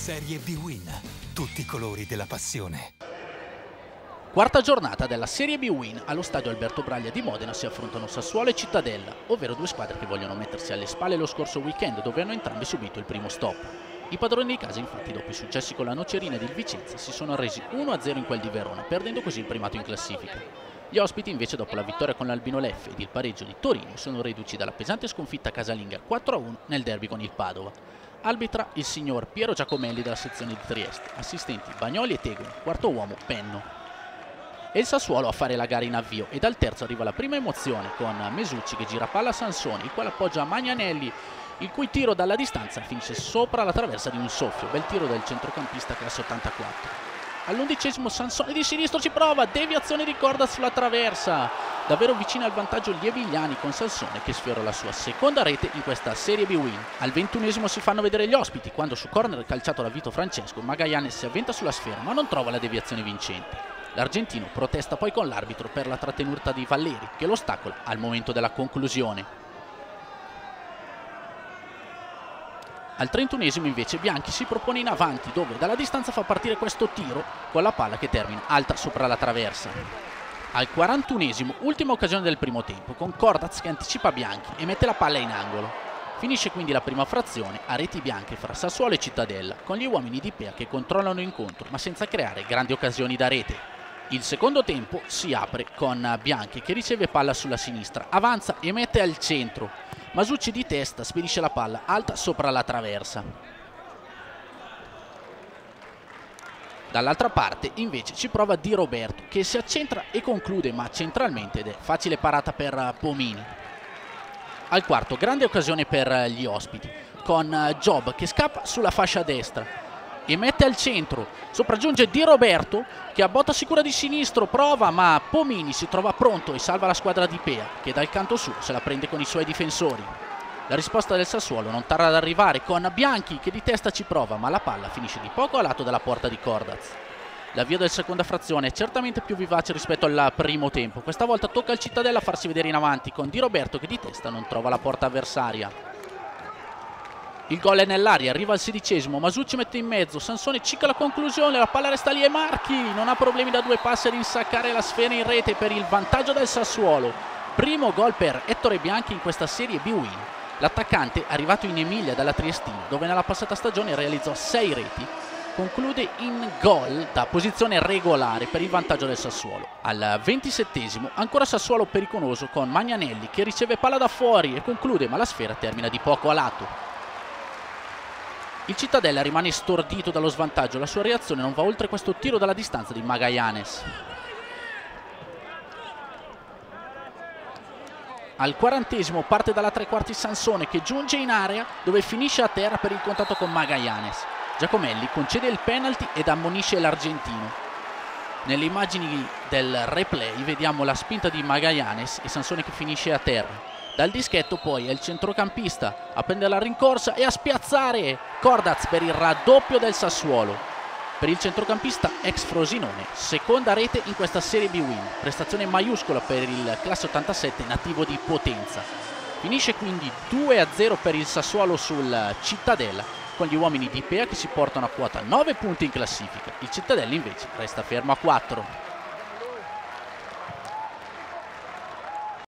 Serie B-Win. Tutti i colori della passione. Quarta giornata della Serie B-Win. Allo stadio Alberto Braglia di Modena si affrontano Sassuolo e Cittadella, ovvero due squadre che vogliono mettersi alle spalle lo scorso weekend, dove hanno entrambi subito il primo stop. I padroni di casa, infatti, dopo i successi con la Nocerina ed il Vicenza, si sono resi 1-0 in quel di Verona, perdendo così il primato in classifica. Gli ospiti, invece, dopo la vittoria con l'Albino Leffe ed il pareggio di Torino, sono reduci dalla pesante sconfitta casalinga 4-1 nel derby con il Padova. Arbitra il signor Piero Giacomelli della sezione di Trieste, assistenti Bagnoli e Tegoni, quarto uomo Penno. E il Sassuolo a fare la gara in avvio, e dal terzo arriva la prima emozione con Mesucci che gira palla a Sansoni, il quale appoggia a Magnanelli, il cui tiro dalla distanza finisce sopra la traversa di un soffio. Bel tiro del centrocampista classe 84. All'11° Sansoni di sinistro ci prova, deviazione di corda sulla traversa, davvero vicino al vantaggio gli Evigliani, con Sansone che sfiora la sua seconda rete in questa Serie B-Win. Al 21° si fanno vedere gli ospiti, quando su corner calciato da Vito Francesco Magallanes si avventa sulla sfera ma non trova la deviazione vincente. L'argentino protesta poi con l'arbitro per la trattenuta di Valleri, che lo ostacola al momento della conclusione. Al 31° invece Bianchi si propone in avanti, dove dalla distanza fa partire questo tiro con la palla che termina alta sopra la traversa. Al 41°, ultima occasione del primo tempo, con Cordaz che anticipa Bianchi e mette la palla in angolo. Finisce quindi la prima frazione a reti bianche fra Sassuolo e Cittadella, con gli uomini di Pea che controllano l'incontro ma senza creare grandi occasioni da rete. Il secondo tempo si apre con Bianchi che riceve palla sulla sinistra, avanza e mette al centro. Masucci di testa spedisce la palla alta sopra la traversa. Dall'altra parte invece ci prova Di Roberto che si accentra e conclude ma centralmente, ed è facile parata per Pomini. Al quarto grande occasione per gli ospiti con Job che scappa sulla fascia destra e mette al centro, sopraggiunge Di Roberto che a botta sicura di sinistro prova, ma Pomini si trova pronto e salva la squadra di Pea che dal canto suo se la prende con i suoi difensori. La risposta del Sassuolo non tarda ad arrivare con Bianchi che di testa ci prova, ma la palla finisce di poco a lato della porta di Cordaz. L'avvio della seconda frazione è certamente più vivace rispetto al primo tempo. Questa volta tocca al Cittadella farsi vedere in avanti con Di Roberto che di testa non trova la porta avversaria. Il gol è nell'aria, arriva al 16°, Masucci mette in mezzo, Sansone cicca la conclusione, la palla resta lì e Marchi non ha problemi da due passi ad insaccare la sfera in rete per il vantaggio del Sassuolo. Primo gol per Ettore Bianchi in questa Serie B-Win. L'attaccante, arrivato in Emilia dalla Triestina, dove nella passata stagione realizzò 6 reti, conclude in gol da posizione regolare per il vantaggio del Sassuolo. Al 27°, ancora Sassuolo pericoloso con Magnanelli che riceve palla da fuori e conclude, ma la sfera termina di poco a lato. Il Cittadella rimane stordito dallo svantaggio, la sua reazione non va oltre questo tiro dalla distanza di Magallanes. Al 40° parte dalla tre quarti Sansone che giunge in area dove finisce a terra per il contatto con Magallanes. Giacomelli concede il penalty ed ammonisce l'argentino. Nelle immagini del replay vediamo la spinta di Magallanes e Sansone che finisce a terra. Dal dischetto poi è il centrocampista a prendere la rincorsa e a spiazzare Cordaz per il raddoppio del Sassuolo. Per il centrocampista ex Frosinone, seconda rete in questa Serie B-Win, prestazione maiuscola per il classe 87 nativo di Potenza. Finisce quindi 2-0 per il Sassuolo sul Cittadella, con gli uomini di Pea che si portano a quota 9 punti in classifica. Il Cittadella invece resta fermo a 4.